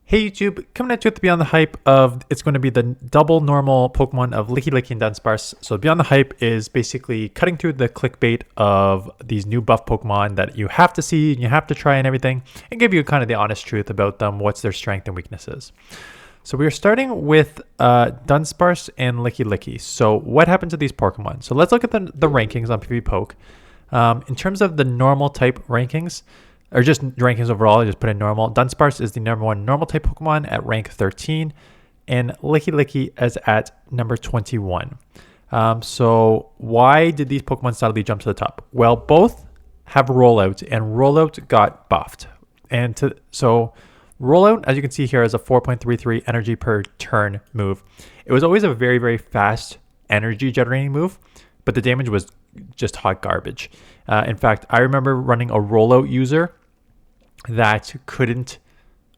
Hey YouTube, coming at you with Beyond the Hype of it's going to be the double normal Pokemon of Lickilicky and DUNSPARCE. So Beyond the Hype is basically cutting through the clickbait of these new buff Pokemon that you have to see and you have to try and everything, and give you kind of the honest truth about them, what's their strength and weaknesses. So we are starting with DUNSPARCE and Lickilicky. So what happened to these Pokemon? So let's look at the rankings on PvPoke. In terms of the normal type rankings, or just rankings overall, I just put in normal. DUNSPARCE is the #1 normal type Pokemon at rank 13, and Lickilicky is at number 21. So why did these Pokemon suddenly jump to the top? Well, both have Rollout, and Rollout got buffed. So Rollout, as you can see here, is a 4.33 energy per turn move. It was always a very, very fast energy generating move, but the damage was just hot garbage. In fact, I remember running a Rollout user that couldn't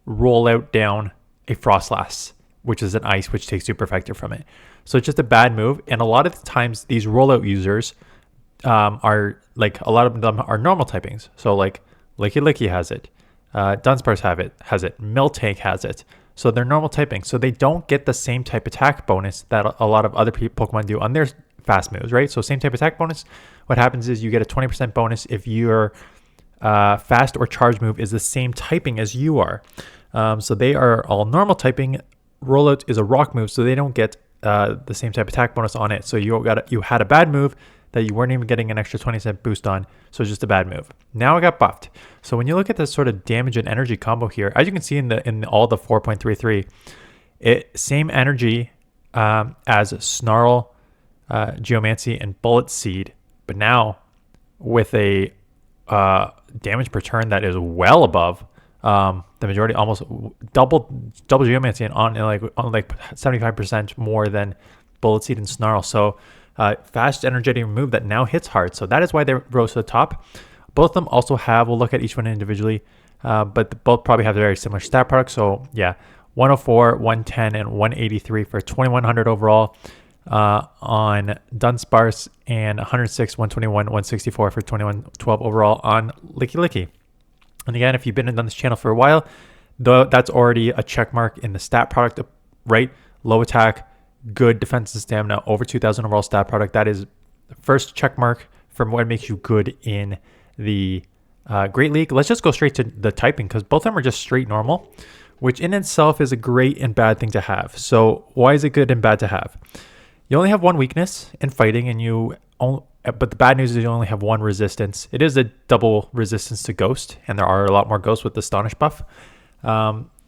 roll out down a Frostlass, which is an ice, which takes Super Effector from it. So it's just a bad move. And a lot of the times these Rollout users are like, a lot of them are normal typings. So like Lickilicky has it, DUNSPARCE has it, Miltank has it. So they're normal typing. So they don't get the same type attack bonus that a lot of other Pokemon do on their fast moves, right? So same type attack bonus. What happens is you get a 20% bonus if your fast or charge move is the same typing as you are. So they are all normal typing. Rollout is a rock move, so they don't get the same type attack bonus on it. So you had a bad move that you weren't even getting an extra 20% boost on, so it's just a bad move. Now it got buffed. So when you look at this sort of damage and energy combo here, as you can see in all the 4.33, same energy as Snarl, Geomancy, and Bullet Seed, but now with a damage per turn that is well above the majority, almost double Geomancy, and on like 75% more than Bullet Seed and Snarl. So fast energetic move that now hits hard. So that is why they rose to the top. Both of them also have, we'll look at each one individually, but both probably have very similar stat products. So yeah, 104, 110, and 183 for 2100 overall on DUNSPARCE, and 106, 121, 164 for 2112 overall on Lickilicky. And again, if you've been on this channel for a while, though, that's already a check mark in the stat product, right? Low attack, good defense and stamina, over 2000 overall stat product. That is the first check mark from what makes you good in the Great League. Let's just go straight to the typing, because both of them are just straight normal, which in itself is a great and bad thing to have. So why is it good and bad to have? You only have one weakness in fighting, but the bad news is you only have one resistance. It is a double resistance to Ghost, and there are a lot more Ghosts with the Astonish buff.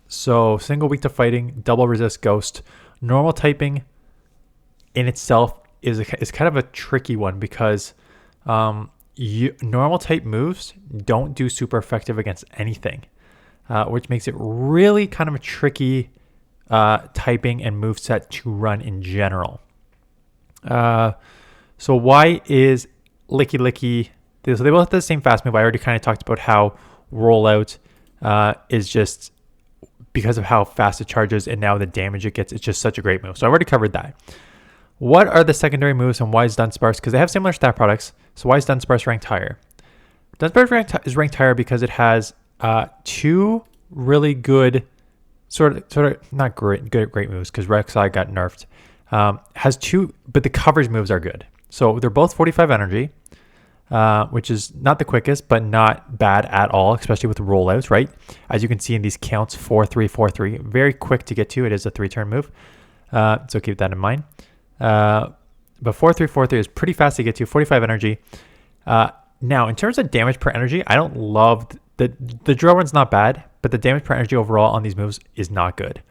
So single weak to fighting, double resist Ghost. Normal typing in itself is kind of a tricky one, because normal type moves don't do super effective against anything, which makes it really kind of a tricky typing and moveset to run in general. So why is Lickilicky? So they both have the same fast move. I already kind of talked about how Rollout is just because of how fast it charges and now the damage it gets. It's just such a great move. So I already covered that. What are the secondary moves, and why is DUNSPARCE? Because they have similar stat products. So why is DUNSPARCE ranked higher? DUNSPARCE is ranked higher because it has two really good sort of not great moves, because Rek'Sai got nerfed. Has two, but the coverage moves are good. So they're both 45 energy, which is not the quickest, but not bad at all, especially with rollouts, right? As you can see in these counts, 4-3, 4-3, very quick to get to. It is a 3-turn move, so keep that in mind. But 4-3, 4-3 is pretty fast to get to, 45 energy. Now, in terms of damage per energy, I don't love the drill run's not bad, but the damage per energy overall on these moves is not good.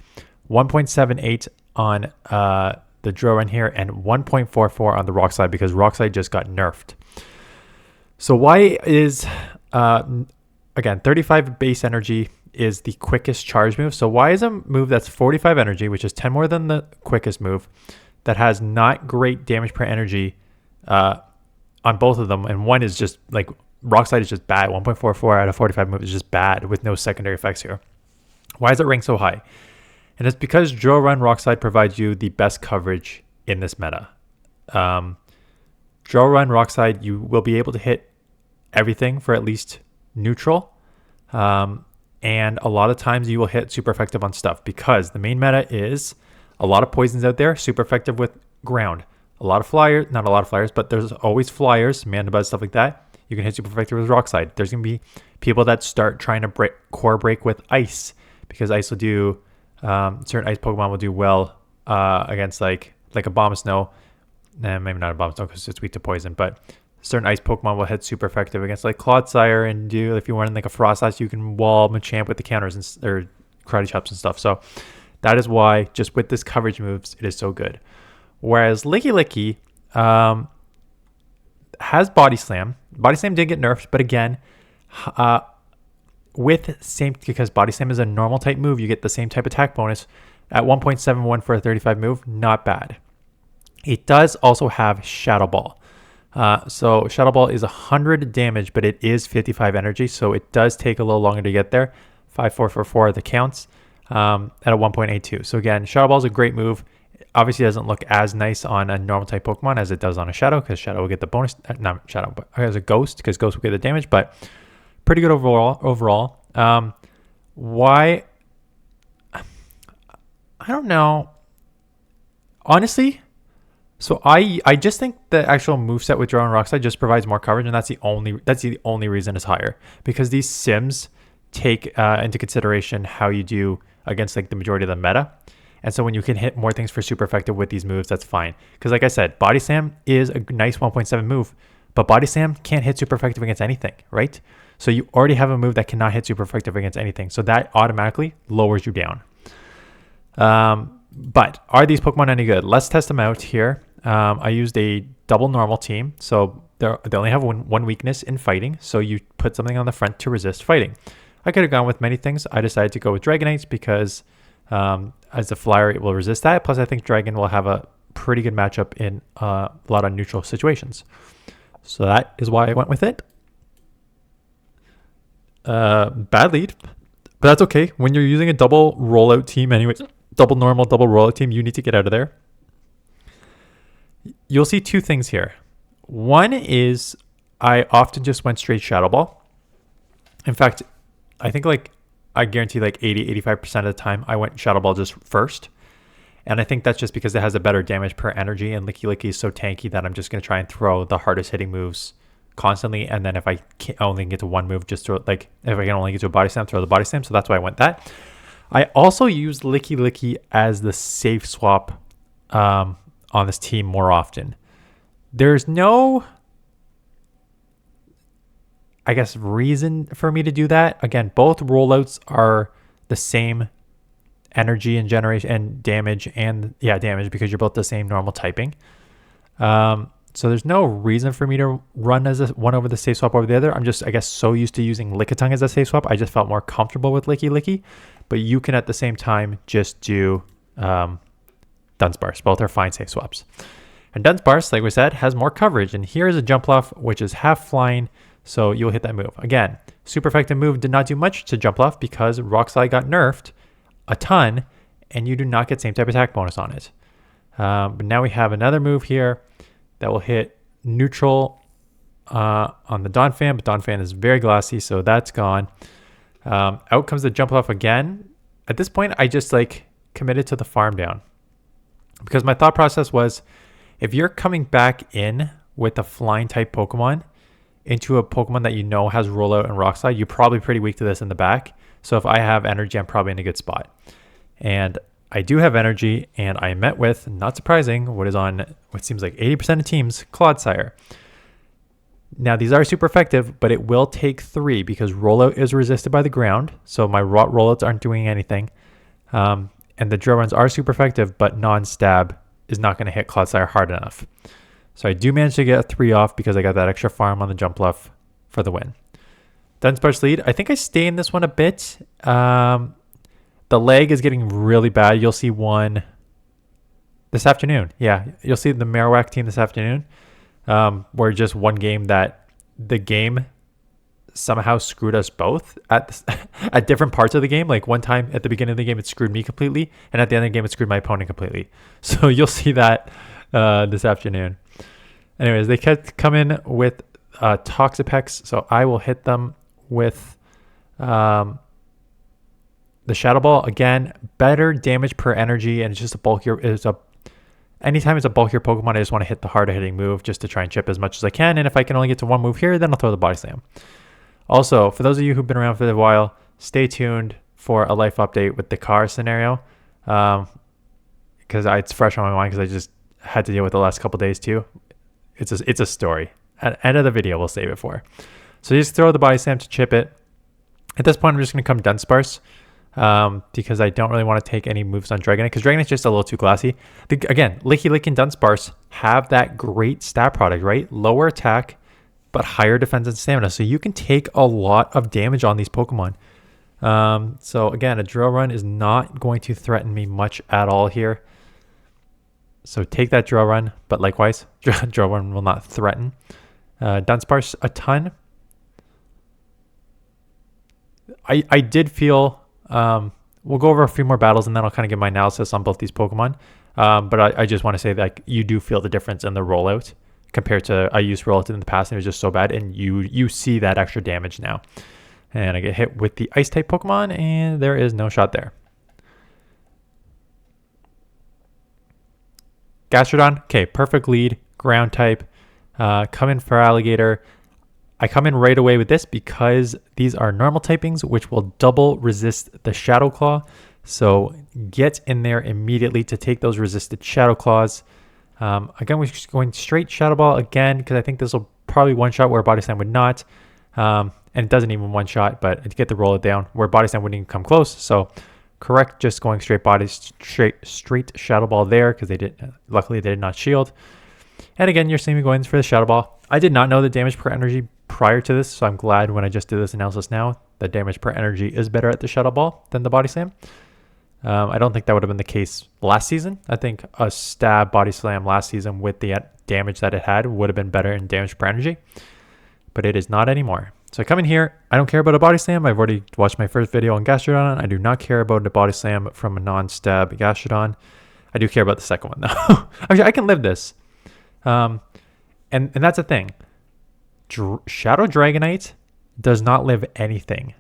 1.78 on the drill run here, and 1.44 on the rock slide, because rock slide just got nerfed. So why is again 35 base energy is the quickest charge move? So why is a move that's 45 energy, which is 10 more than the quickest move, that has not great damage per energy on both of them, and one is just like rock slide is just bad. 1.44 out of 45 moves is just bad with no secondary effects here. Why is it ranked so high? And it's because Drill Run Rockslide provides you the best coverage in this meta. Drill Run Rockslide, you will be able to hit everything for at least neutral. and a lot of times you will hit super effective on stuff because the main meta is a lot of poisons out there, super effective with ground. A lot of flyers, not a lot of flyers, but there's always flyers, Mandibuzz, stuff like that. You can hit super effective with Rock Slide. There's going to be people that start trying to core break with Ice because Ice will do, certain Ice Pokemon will do well against like a Bomb Snow. Nah, maybe not a Bomb Snow because it's weak to poison, but certain Ice Pokemon will hit super effective against like Clodsire, and do if you want like a Frost Ice, you can wall Machamp with the counters or Karate Chops and stuff. So that is why just with this coverage moves, it is so good. Whereas Licky has Body Slam. Body Slam did get nerfed, but again, with same, because Body Slam is a normal type move, you get the same type attack bonus at 1.71 for a 35 move. Not bad. It does also have Shadow Ball. So Shadow Ball is 100 damage, but it is 55 energy, so it does take a little longer to get there. 5444 the counts at a 1.82. So again, Shadow Ball is a great move. Obviously doesn't look as nice on a normal type Pokemon as it does on a Shadow, because Shadow will get the bonus, not Shadow, but as a Ghost, because Ghost will get the damage, but pretty good overall. Why? I don't know. Honestly, so I just think the actual moveset with Dragon Rock Slide just provides more coverage, and that's the only reason it's higher, because these sims take into consideration how you do against like the majority of the meta. And so when you can hit more things for super effective with these moves, that's fine. Because like I said, Body Slam is a nice 1.7 move, but Body Slam can't hit super effective against anything, right? So you already have a move that cannot hit super effective against anything. So that automatically lowers you down. But are these Pokemon any good? Let's test them out here. I used a double normal team. So they only have one weakness in fighting. So you put something on the front to resist fighting. I could have gone with many things. I decided to go with Dragonite because as a flyer, it will resist that. Plus, I think Dragon will have a pretty good matchup in a lot of neutral situations. So that is why I went with it. Bad lead, but that's okay. When you're using a double rollout team anyways, double normal, double rollout team, you need to get out of there. You'll see two things here. One is I often just went straight Shadow Ball. In fact, I think I guarantee 80-85% of the time I went Shadow Ball just first. And I think that's just because it has a better damage per energy, and Licky is so tanky that I'm just going to try and throw the hardest hitting moves constantly. And then if I can only get to one move, just throw if I can only get to a Body Slam, throw the Body Slam. So that's why I went that. I also used Licky as the safe swap on this team more often. There's no, I guess, reason for me to do that. Again, both rollouts are the same energy and generation and damage, and damage, because you're both the same normal typing. So there's no reason for me to run as one over the safe swap over the other. I'm just, I guess, so used to using Lickitung as a safe swap. I just felt more comfortable with Licky. But you can at the same time just do Dunsparce. Both are fine safe swaps. And Dunsparce, like we said, has more coverage. And here is a Jumpluff, which is half flying. So you'll hit that move. Again, super effective move, did not do much to Jumpluff because Rock Slide got nerfed a ton, and you do not get same type attack bonus on it. But now we have another move here that will hit neutral on the Donphan, but Donphan is very glassy, so that's gone. Out comes the Jumpluff again. At this point, I just committed to the farm down, because my thought process was, if you're coming back in with a flying type Pokemon into a Pokemon that you know has Rollout and Rock Slide, you're probably pretty weak to this in the back. So if I have energy, I'm probably in a good spot. And I do have energy, and I met with, not surprising, what seems like 80% of teams, Clodsire. Now, these are super effective, but it will take 3 because Rollout is resisted by the ground. So my Rollouts aren't doing anything. And the Drill Runs are super effective, but non-stab is not going to hit Clodsire hard enough. So I do manage to get a 3 off because I got that extra farm on the Jumpluff for the win. Dunsparce lead. I think I stay in this one a bit. The lag is getting really bad. You'll see one this afternoon. Yeah, you'll see the Marowak team this afternoon. Where just one game that the game somehow screwed us both at different parts of the game. Like one time at the beginning of the game, it screwed me completely, and at the end of the game, it screwed my opponent completely. So you'll see that this afternoon. Anyways, they come in with Toxapex, so I will hit them with the Shadow Ball, again, better damage per energy, and it's just a bulkier, anytime it's a bulkier Pokemon, I just want to hit the harder hitting move just to try and chip as much as I can. And if I can only get to one move here, then I'll throw the Body Slam. Also, for those of you who've been around for a while, stay tuned for a life update with the car scenario. Because it's fresh on my mind because I just had to deal with it the last couple days too. It's a story. At the end of the video, we'll save it for. So you just throw the Body Slam to chip it. At this point, I'm just going to come DUNSPARCE because I don't really want to take any moves on Dragonite because Dragonite's just a little too glassy. Again, Lickilicky and DUNSPARCE have that great stat product, right? Lower attack, but higher defense and stamina. So you can take a lot of damage on these Pokemon. So again, a Drill Run is not going to threaten me much at all here. So take that Drill Run, but likewise, Drill Run will not threaten. DUNSPARCE a ton. I did feel, we'll go over a few more battles and then I'll kind of give my analysis on both these Pokemon. But I just want to say that you do feel the difference in the rollout compared to, I used rollout in the past and it was just so bad, and you see that extra damage now. And I get hit with the Ice type Pokemon and there is no shot there. Gastrodon, okay, perfect lead, ground type. Come in for Alligator. I come in right away with this because these are normal typings, which will double resist the Shadow Claw. So get in there immediately to take those resisted Shadow Claws. Again, we're just going straight Shadow Ball again because I think this will probably one-shot where Body Slam would not. And it doesn't even one-shot, but to get the roll it down where Body Slam wouldn't even come close. So correct, just going straight Shadow Ball there because luckily they did not shield. And again, you're seeing me going for the Shadow Ball. I did not know the damage per energy prior to this, so I'm glad when I just did this analysis now, the damage per energy is better at the Shadow Ball than the Body Slam. I don't think that would have been the case last season. I think a stab Body Slam last season with the damage that it had would have been better in damage per energy, but it is not anymore. So I come in here, I don't care about a Body Slam. I've already watched my first video on Gastrodon. I do not care about a Body Slam from a non-stab Gastrodon. I do care about the second one though. Actually, I can live this. And that's the thing. Shadow Dragonite does not live anything.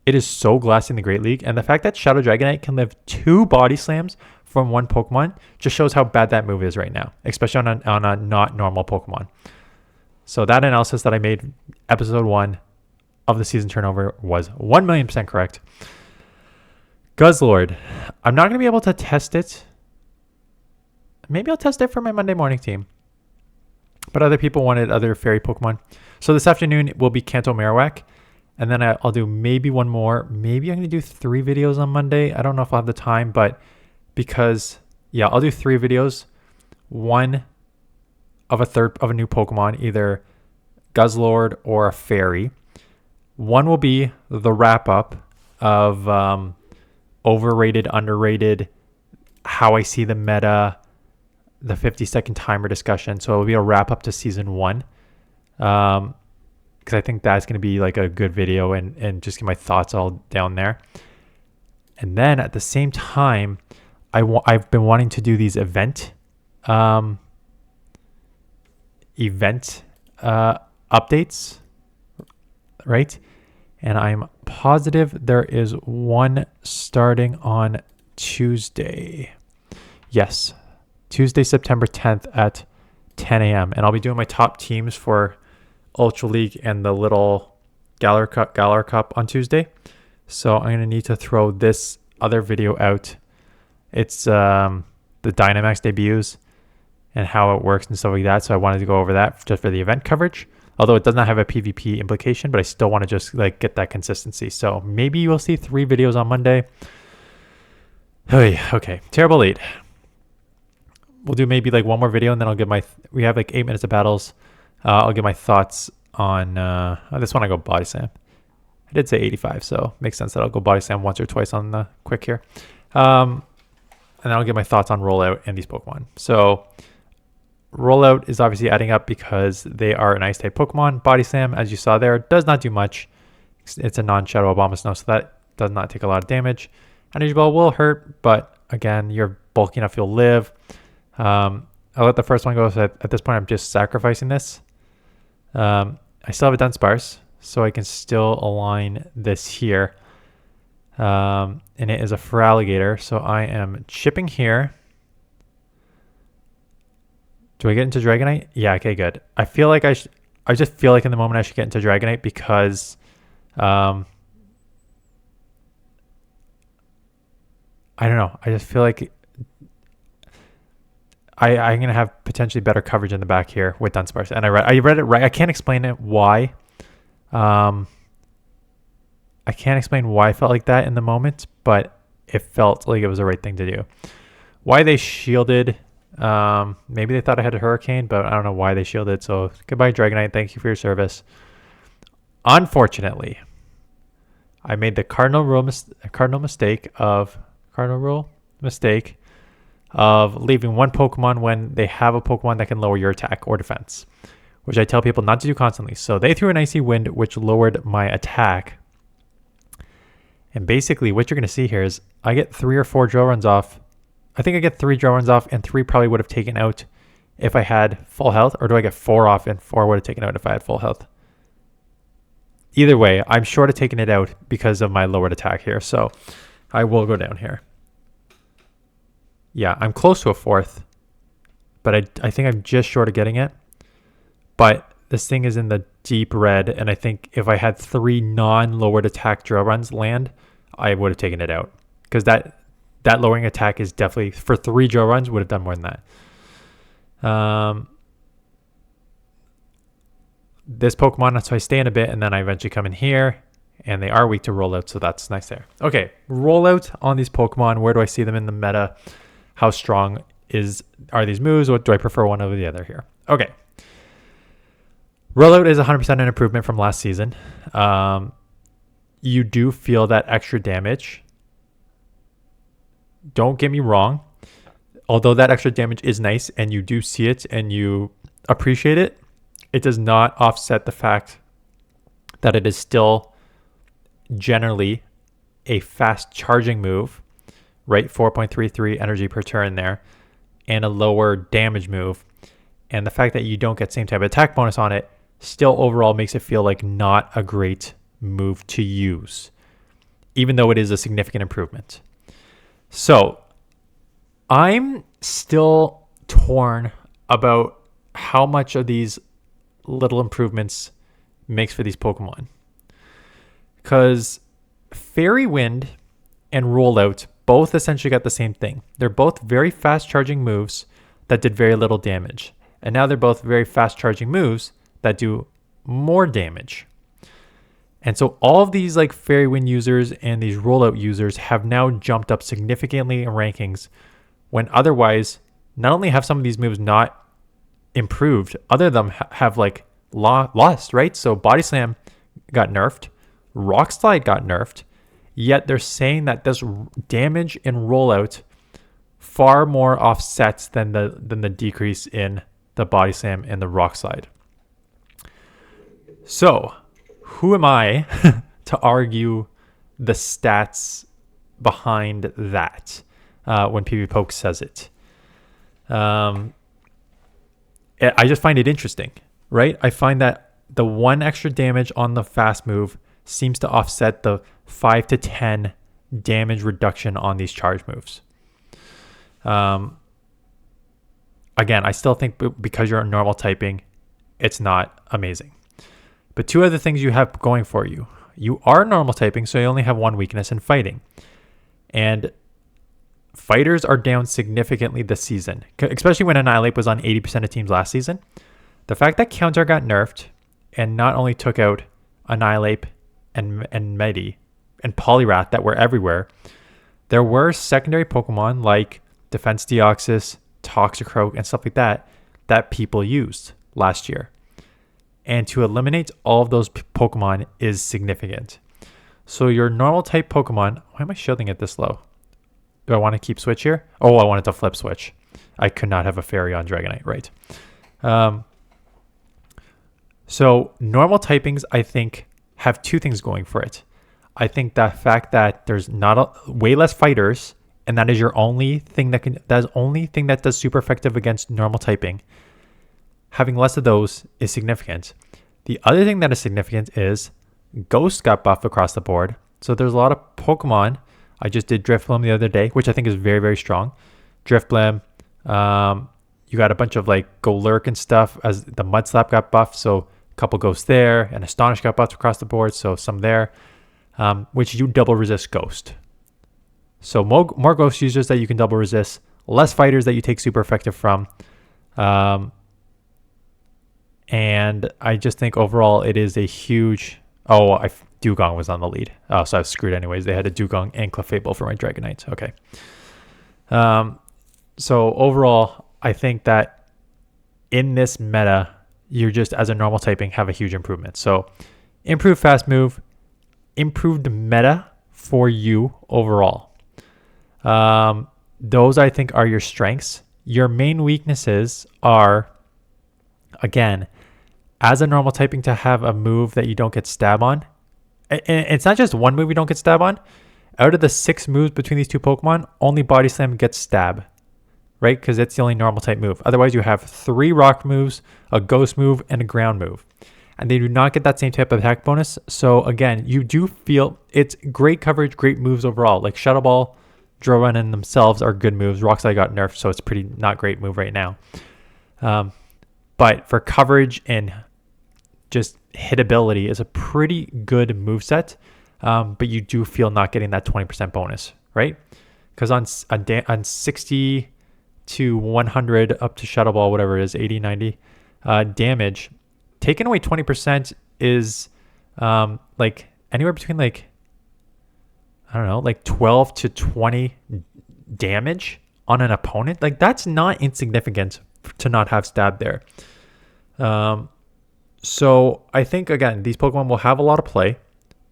It is so glassy in the Great League, and the fact that Shadow Dragonite can live 2 Body Slams from one Pokemon just shows how bad that move is right now, especially on a not normal Pokemon. So that analysis that I made episode 1 of the season turnover was 1,000,000% correct. Guzzlord, I'm not going to be able to test it. Maybe I'll test it for my Monday morning team. But other people wanted other fairy Pokemon. So this afternoon will be Kanto Marowak. And then I'll do maybe one more. Maybe I'm going to do 3 videos on Monday. I don't know if I'll have the time, but because, yeah, I'll do 3 videos. One of a new Pokemon, either Guzzlord or a fairy. One will be the wrap-up of overrated, underrated, how I see the meta, the 50-second timer discussion. So it will be a wrap-up to Season 1. Because I think that's going to be like a good video and just get my thoughts all down there. And then at the same time, I've been wanting to do these event updates, right? And I'm positive there is one starting on Tuesday. Yes, Tuesday, September 10th at 10 a.m. And I'll be doing my top teams for Ultra League and the little Galar Cup on Tuesday. So I'm going to need to throw this other video out. It's the Dynamax debuts and how it works and stuff like that. So I wanted to go over that just for the event coverage. Although it does not have a PvP implication, but I still want to just like get that consistency. So maybe you will see 3 videos on Monday. Okay, terrible lead. We'll do maybe like one more video and then I'll give we have like 8 minutes of battles. I'll give my thoughts on this one. I go Body Slam. I did say 85, so makes sense that I'll go Body Slam once or twice on the quick here. And then I'll give my thoughts on Rollout and these Pokemon. So Rollout is obviously adding up because they are an Ice-type Pokemon. Body Slam, as you saw there, does not do much. It's a non-Shadow Abomasnow, so that does not take a lot of damage. Energy Ball will hurt, but again, you're bulky enough, you'll live. I'll let the first one go. So at this point, I'm just sacrificing this. I still have a DUNSPARCE, so I can still align this here. And it is a Feraligatr. So I am chipping here. Do I get into Dragonite? Yeah, okay, good. I feel like I just feel like in the moment I should get into Dragonite because I don't know. I just feel like I'm gonna have potentially better coverage in the back here with DUNSPARCE. And I read it right. I can't explain it why. I can't explain why I felt like that in the moment, but it felt like it was the right thing to do. Why they shielded? Maybe they thought I had a Hurricane, but I don't know why they shielded. So goodbye, Dragonite. Thank you for your service. Unfortunately, I made the cardinal mistake of leaving one Pokemon when they have a Pokemon that can lower your attack or defense, which I tell people not to do constantly. So they threw an Icy Wind, which lowered my attack. And basically what you're going to see here is I get 3 or 4 drill runs off. I think I get 3 drill runs off, and 3 probably would have taken out if I had full health. Or do I get 4 off and 4 would have taken out if I had full health? Either way, I'm short of taking it out because of my lowered attack here. So I will go down here. Yeah, I'm close to a 4th, but I think I'm just short of getting it. But this thing is in the deep red, and I think if I had 3 non-lowered attack drill runs land, I would have taken it out. Because that lowering attack is definitely, for 3 drill runs, would have done more than that. This Pokemon, so I stay in a bit, and then I eventually come in here, and they are weak to rollout, so that's nice there. Okay, rollout on these Pokemon. Where do I see them in the meta? How strong are these moves? What do I prefer one over the other here? Okay. Rollout is 100% an improvement from last season. You do feel that extra damage. Don't get me wrong. Although that extra damage is nice and you do see it and you appreciate it, it does not offset the fact that it is still generally a fast charging move, right? 4.33 energy per turn there, and a lower damage move. And the fact that you don't get same type of attack bonus on it still overall makes it feel like not a great move to use, even though it is a significant improvement. So I'm still torn about how much of these little improvements makes for these Pokemon. Because Fairy Wind and Rollout both essentially got the same thing. They're both very fast charging moves that did very little damage. And now they're both very fast charging moves that do more damage. And so all of these like Fairy Wind users and these Rollout users have now jumped up significantly in rankings, when otherwise not only have some of these moves not improved, other of them have like lost, right? So Body Slam got nerfed, Rock Slide got nerfed, yet they're saying that this damage in Rollout far more offsets than the decrease in the Body Slam and the Rock Slide. So who am I to argue the stats behind that when PvPoke says it? I just find it interesting, right? I find that the 1 extra damage on the fast move seems to offset the 5 to 10 damage reduction on these charge moves. Again, I still think because you're normal typing, it's not amazing. But 2 other things you have going for you. You are normal typing, so you only have 1 weakness in fighting. And fighters are down significantly this season, especially when Annihilate was on 80% of teams last season. The fact that Counter got nerfed and not only took out Annihilate and Medi and Poliwrath that were everywhere, there were secondary Pokemon like Defense Deoxys, Toxicroak, and stuff like that that people used last year. And to eliminate all of those Pokemon is significant. So your normal type Pokemon, why am I shielding it this low? Do I want to keep switch here? Oh, I wanted to flip switch. I could not have a fairy on Dragonite, right? So normal typings, I think, have 2 things going for it. I think the fact that there's way less fighters, and that is your only thing that does super effective against normal typing. Having less of those is significant. The other thing that is significant is Ghost got buffed across the board, So there's a lot of Pokemon. I just did Drifblim the other day, which I think is very, very strong. Drifblim. You got a bunch of like Go Lurk and stuff as the Mud Slap got buffed. So a couple Ghosts there, and Astonish got buffed across the board. So some there, which you double resist Ghost. So more Ghost users that you can double resist, less fighters that you take super effective from. And I just think overall it is a huge... Dugong was on the lead. Oh, so I was screwed anyways. They had a Dugong and Clefable for my Dragonite. Okay. So overall, I think that in this meta, you're just, as a normal typing, have a huge improvement. So improved fast move, improved meta for you overall. Those I think are your strengths. Your main weaknesses are, again, as a normal typing, to have a move that you don't get stab on. And it's not just one move you don't get stab on. Out of the 6 moves between these two Pokemon, only Body Slam gets stab, right? Because it's the only normal type move. Otherwise, you have 3 rock moves, a ghost move, and a ground move. And they do not get that same type of attack bonus. So again, you do feel it's great coverage, great moves overall. Like Shadow Ball, Drill Run in themselves are good moves. Rock Slide got nerfed, so it's pretty not great move right now. But for coverage and just hitability is a pretty good moveset. But you do feel not getting that 20% bonus, right? Because on 60 to 100 up to Shadow Ball, whatever it is, 80, 90 damage, taking away 20% is like anywhere between like, I don't know, like 12 to 20 damage on an opponent. Like that's not insignificant to not have stab there. So I think, again, these Pokemon will have a lot of play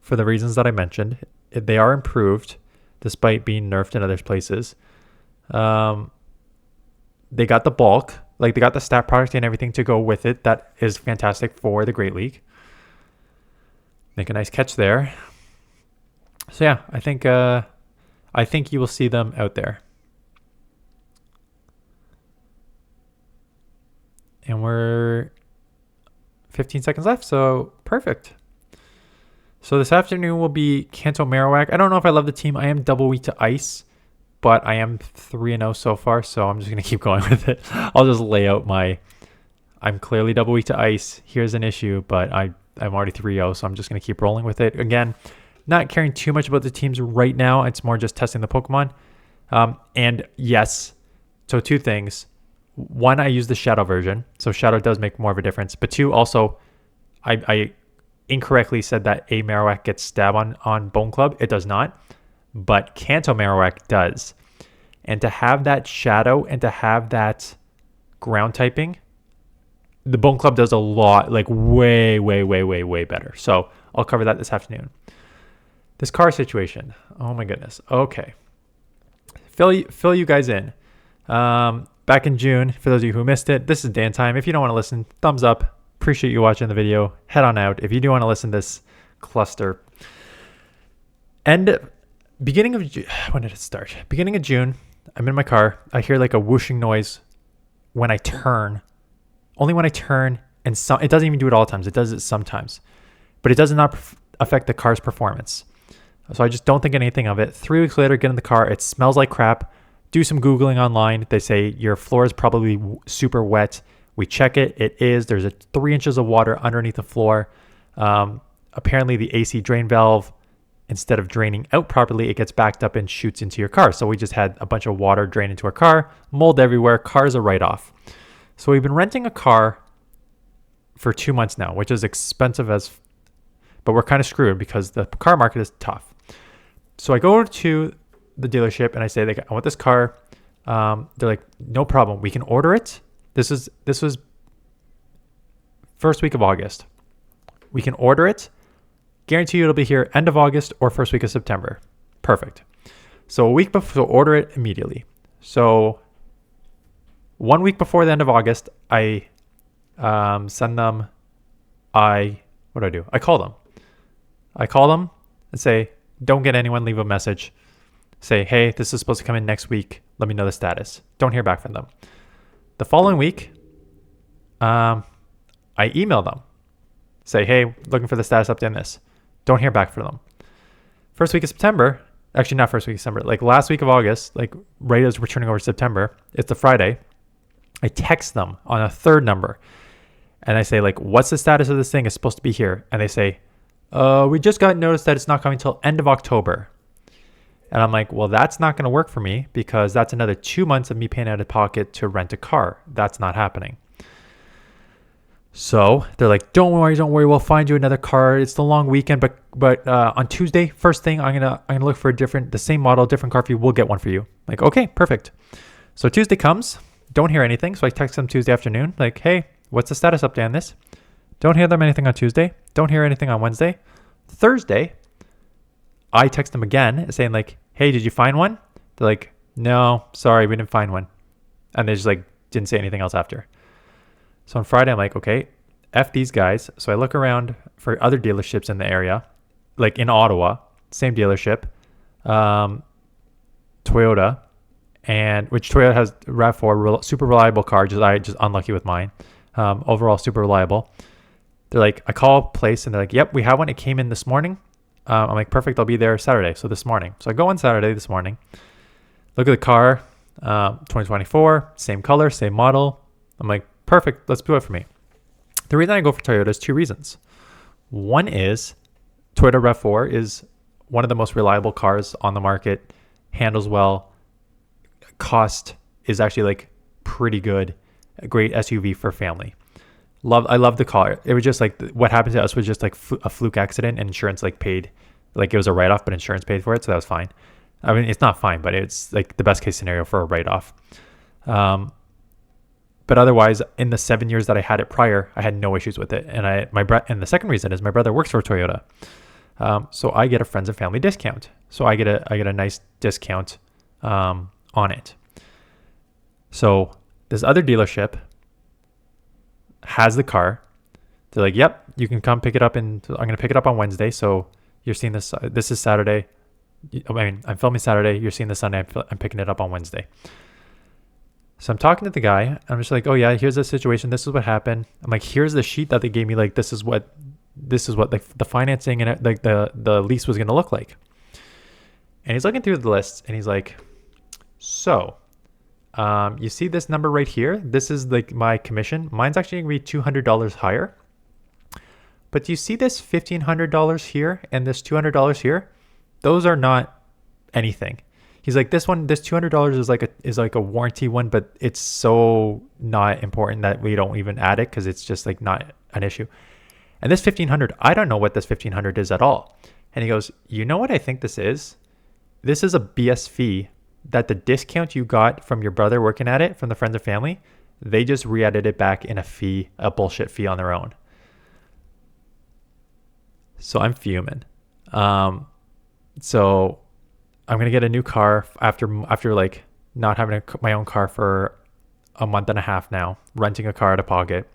for the reasons that I mentioned. They are improved despite being nerfed in other places. They got the bulk, like they got the stat product and everything to go with it. That is fantastic for the Great League. Make a nice catch there. So yeah, I think you will see them out there. And we're 15 seconds left, so perfect. So this afternoon will be Kanto Marowak. I don't know if I love the team. I am double weak to ice, but I am 3-0 so far, so I'm just going to keep going with it. I'll just lay out I'm clearly double weak to ice. Here's an issue, but I'm already 3-0, so I'm just going to keep rolling with it. Again, not caring too much about the teams right now. It's more just testing the Pokemon. And yes, so 2 things. 1, I use the Shadow version, so Shadow does make more of a difference. But 2, also, I incorrectly said that a Marowak gets stab on Bone Club. It does not, but Kanto Marowak does. And to have that Shadow and to have that ground typing, the Bone Club does a lot, like way, way, way, way, way better. So I'll cover that this afternoon. This car situation. Oh my goodness. Okay. Fill you guys in. Back in June, for those of you who missed it, this is Dan time. If you don't want to listen, thumbs up. Appreciate you watching the video. Head on out. If you do want to listen to this cluster. Beginning of June, when did it start? Beginning of June, I'm in my car. I hear like a whooshing noise when I turn. Only when I turn, and it doesn't even do it all the times. It does it sometimes. But it does not affect the car's performance. So I just don't think anything of it. 3 weeks later, get in the car. It smells like crap. Do some Googling online. They say your floor is probably super wet. We check it. It is. There's 3 inches of water underneath the floor. Apparently, the AC drain valve, instead of draining out properly, it gets backed up and shoots into your car. So we just had a bunch of water drain into our car. Mold everywhere. Car's a write-off. So we've been renting a car for 2 months now, which is expensive but we're kind of screwed because the car market is tough. So I go to the dealership and I say, I want this car. They're like, no problem. We can order it. This was first week of August. We can order it. Guarantee you it'll be here end of August or first week of September. Perfect. So a week before, so order it immediately. So 1 week before the end of August, I send them. What do I do? I call them and say, don't get anyone, leave a message. Say, hey, this is supposed to come in next week. Let me know the status. Don't hear back from them. The following week, I email them. Say, hey, looking for the status update on this. Don't hear back from them. First week of September, actually not first week of December, like last week of August, like right as we're turning over September, it's the Friday. I text them on a third number and I say like, what's the status of this thing? It's supposed to be here. And they say, we just got notice that it's not coming till end of October. And I'm like, well, that's not going to work for me because that's another 2 months of me paying out of pocket to rent a car. That's not happening. So they're like, don't worry, we'll find you another car. It's the long weekend, but on Tuesday, first thing, I'm gonna look for the same model, different car for you. We'll get one for you. Like, okay, perfect. So Tuesday comes, don't hear anything. So I text them Tuesday afternoon, like, hey, what's the status update on this? Don't hear them anything on Tuesday. Don't hear anything on Wednesday. Thursday, I text them again saying like, hey, did you find one? They're like, no, sorry, we didn't find one. And they just like didn't say anything else after. So on Friday, I'm like, okay, F these guys. So I look around for other dealerships in the area, like in Ottawa, same dealership, Toyota, and which Toyota has RAV4, super reliable car, just unlucky with mine. Overall, super reliable. They're like, I call place and they're like, yep, we have one. It came in this morning. I'm like, perfect, I'll be there Saturday. So this morning. So I go on Saturday this morning, look at the car, 2024, same color, same model. I'm like, perfect, let's do it for me. The reason I go for Toyota is two reasons. One is Toyota RAV4 is one of the most reliable cars on the market, handles well, cost is actually like pretty good, a great SUV for family. I love the car. It was just like what happened to us was just like a fluke accident and insurance like paid, like it was a write-off, but insurance paid for it. So that was fine. I mean, it's not fine, but it's like the best case scenario for a write-off. But otherwise, in the 7 years that I had it prior, I had no issues with it. And and the second reason is my brother works for Toyota, so I get a friends and family discount. So I get a nice discount on it. So this other dealership has the car. They're like, yep, you can come pick it up, and I'm gonna pick it up on Wednesday. So you're seeing this. This is Saturday. I mean, I'm filming Saturday. You're seeing this Sunday. I'm picking it up on Wednesday. So I'm talking to the guy. I'm just like, oh yeah, here's the situation. This is what happened. I'm like, here's the sheet that they gave me. Like, this is what like the financing and like the lease was going to look like. And he's looking through the list and he's like, so, you see this number right here? This is like my commission. Mine's actually going to be $200 higher. But do you see this $1,500 here and this $200 here? Those are not anything. He's like, this $200 is like a warranty one, but it's so not important that we don't even add it because it's just like not an issue. And this $1,500, I don't know what this $1,500 is at all. And he goes, you know what I think this is? This is a BS fee that the discount you got from your brother working at it, from the friends and family, they just re-added it back in a bullshit fee on their own. So I'm fuming. So I'm going to get a new car after like not having my own car for a month and a half now, renting a car out of pocket.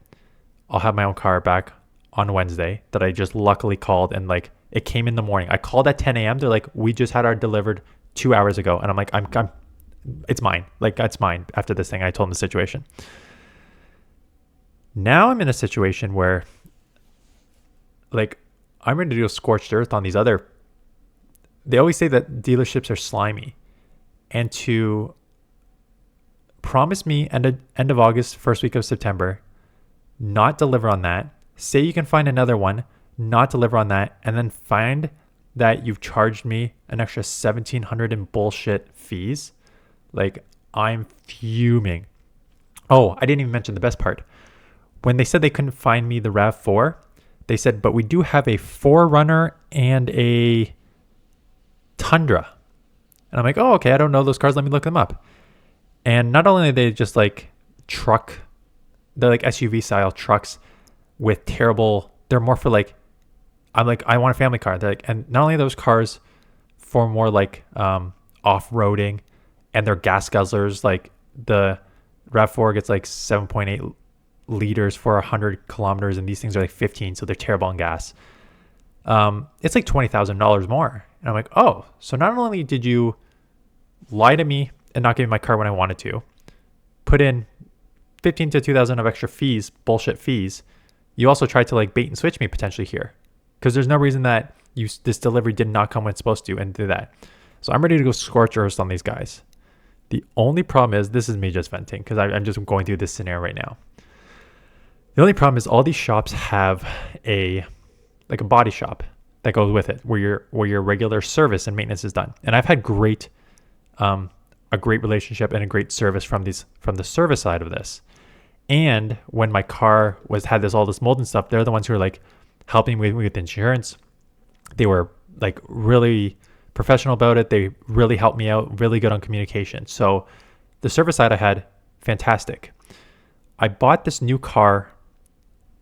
I'll have my own car back on Wednesday that I just luckily called, and like it came in the morning. I called at 10 a.m. They're like, we just had our delivered 2 hours ago. And I'm like, it's mine. Like, it's mine after this thing. I told them the situation. Now I'm in a situation where like I'm ready to do a scorched earth on these other. They always say that dealerships are slimy, and to promise me end of August, first week of September, not deliver on that, say you can find another one, not deliver on that, and then find that you've charged me an extra $1,700 in bullshit fees. Like, I'm fuming. Oh, I didn't even mention the best part. When they said they couldn't find me the RAV4, they said, but we do have a 4Runner and a Tundra. And I'm like, oh, okay, I don't know those cars. Let me look them up. And not only are they just like they're like SUV style trucks with terrible, they're more for like, I'm like, I want a family car. They're like, and not only are those cars for more like off-roading, and they're gas guzzlers. Like the RAV4 gets like 7.8 liters for 100 kilometers, and these things are like 15, so they're terrible on gas. It's like $20,000 more. And I'm like, oh, so not only did you lie to me and not give me my car when I wanted to, put in 15 to 2,000 of extra fees, bullshit fees, you also tried to like bait and switch me potentially here. Because there's no reason that this delivery did not come when it's supposed to, and do that. So I'm ready to go scorch earth on these guys. The only problem is, this is me just venting because I'm just going through this scenario right now. The only problem is all these shops have a body shop that goes with it, where your regular service and maintenance is done. And I've had a great relationship and a great service from the service side of this. And when my car had all this mold and stuff, they're the ones who are like helping me with insurance. They were like really professional about it. They really helped me out, really good on communication. So the service side I had, fantastic. I bought this new car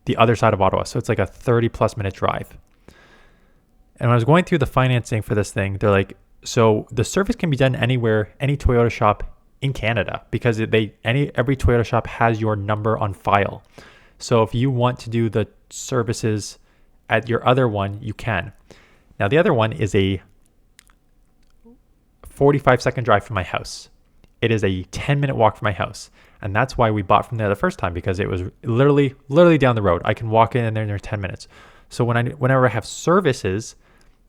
the other side of Ottawa. So it's like a 30+ minute drive. And when I was going through the financing for this thing, they're like, so the service can be done anywhere, any Toyota shop in Canada, because every Toyota shop has your number on file. So if you want to do the services at your other one, you can. Now the other one is a 45-second drive from my house. It is a 10-minute walk from my house. And that's why we bought from there the first time, because it was literally down the road. I can walk in there 10 minutes. So whenever I have services,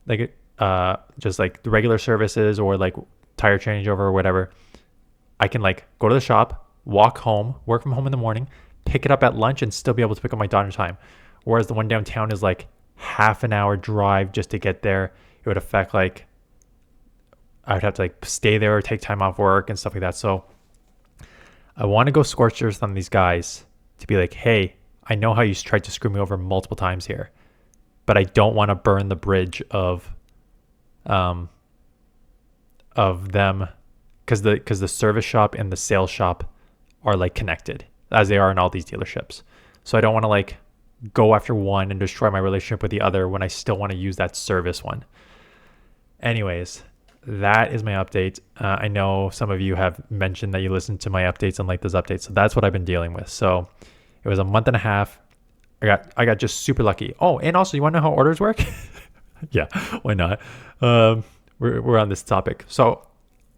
like just like the regular services or like tire changeover or whatever, I can like go to the shop, walk home, work from home in the morning, pick it up at lunch, and still be able to pick up my daughter in time. Whereas the one downtown is like half an hour drive just to get there. It would affect like, I would have to like stay there or take time off work and stuff like that. So I want to go scorch earth on these guys to be like, hey, I know how you tried to screw me over multiple times here, but I don't want to burn the bridge of them, because the service shop and the sales shop are like connected, as they are in all these dealerships. So I don't want to like go after one and destroy my relationship with the other when I still want to use that service one. Anyways, that is my update. I know some of you have mentioned that you listen to my updates and like those updates. So that's what I've been dealing with. So it was a month and a half. I got just super lucky. Oh, and also, you want to know how orders work? Yeah, why not? We're on this topic. So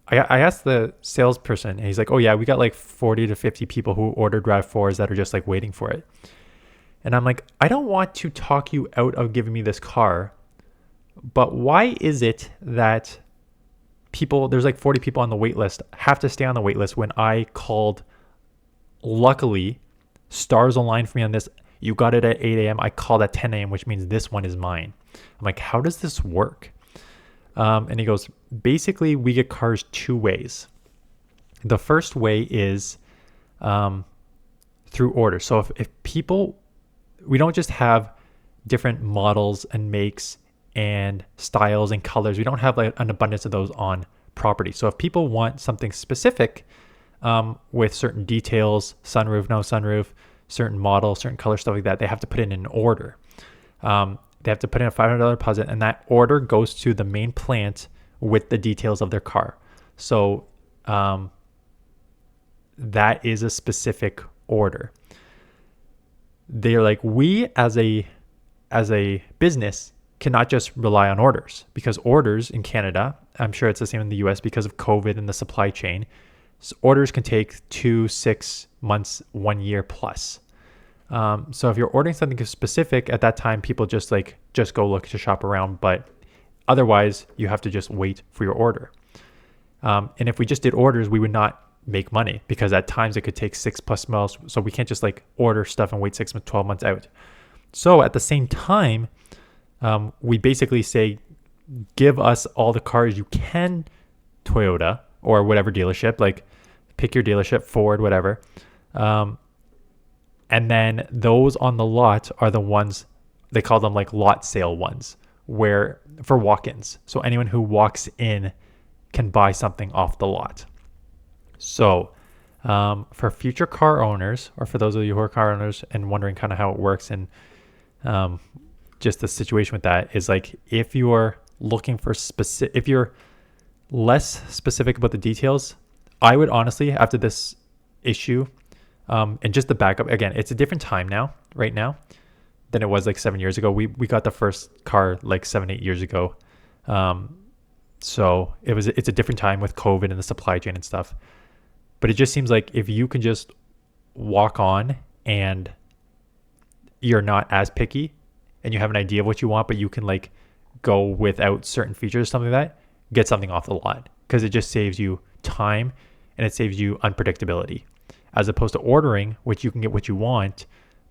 I asked the salesperson, and he's like, oh yeah, we got like 40 to 50 people who ordered RAV4s that are just like waiting for it. And I'm like, I don't want to talk you out of giving me this car, but why is it that there's like 40 people on the wait list, have to stay on the wait list when I called? Luckily, stars aligned for me on this. You got it at 8 a.m. I called at 10 a.m., which means this one is mine. I'm like, how does this work? And he goes, basically, we get cars two ways. The first way is through order. So if people, we don't just have different models and makes and styles and colors. We don't have like an abundance of those on property. So if people want something specific with certain details, sunroof, no sunroof, certain model, certain color, stuff like that, they have to put in an order. They have to put in a $500 deposit, and that order goes to the main plant with the details of their car. So that is a specific order. They're like, we as a business cannot just rely on orders, because orders in Canada, I'm sure it's the same in the US because of COVID and the supply chain, so orders can take 2, 6 months, 1 year plus. So if you're ordering something specific at that time, people just go look to shop around, but otherwise you have to just wait for your order. And if we just did orders, we would not make money, because at times it could take 6+ months. So we can't just like order stuff and wait 6 to 12 months out. So at the same time, we basically say, give us all the cars you can, Toyota or whatever dealership, like pick your dealership, Ford, whatever. And then those on the lot are the ones, they call them like lot sale ones, where for walk-ins. So anyone who walks in can buy something off the lot. So for future car owners, or for those of you who are car owners and wondering kind of how it works, and just the situation with that is like, if you're looking for if you're less specific about the details, I would honestly, after this issue, and just the backup, again, it's a different time now, right now, than it was like 7 years ago. We got the first car like 7-8 years ago. So it's a different time with COVID and the supply chain and stuff. But it just seems like if you can just walk on and you're not as picky and you have an idea of what you want, but you can like go without certain features, something like that, get something off the lot, because it just saves you time and it saves you unpredictability, as opposed to ordering, which you can get what you want,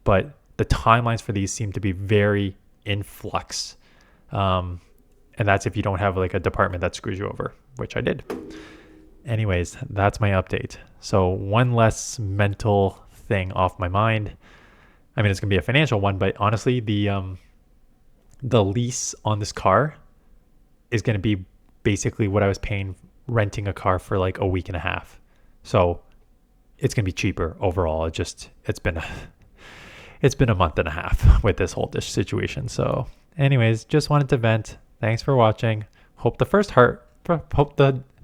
but the timelines for these seem to be very in flux. And that's if you don't have like a department that screws you over, which I did. Anyways, that's my update. So one less mental thing off my mind. I mean, it's gonna be a financial one, but honestly, the lease on this car is gonna be basically what I was paying renting a car for like a week and a half. So it's gonna be cheaper overall. It's been a month and a half with this whole dish situation. So anyways, just wanted to vent. Thanks for watching. Hope the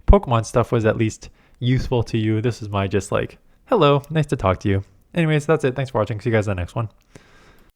Pokemon stuff was at least useful to you. This is my just like, hello, nice to talk to you. Anyways, that's it. Thanks for watching. See you guys in the next one.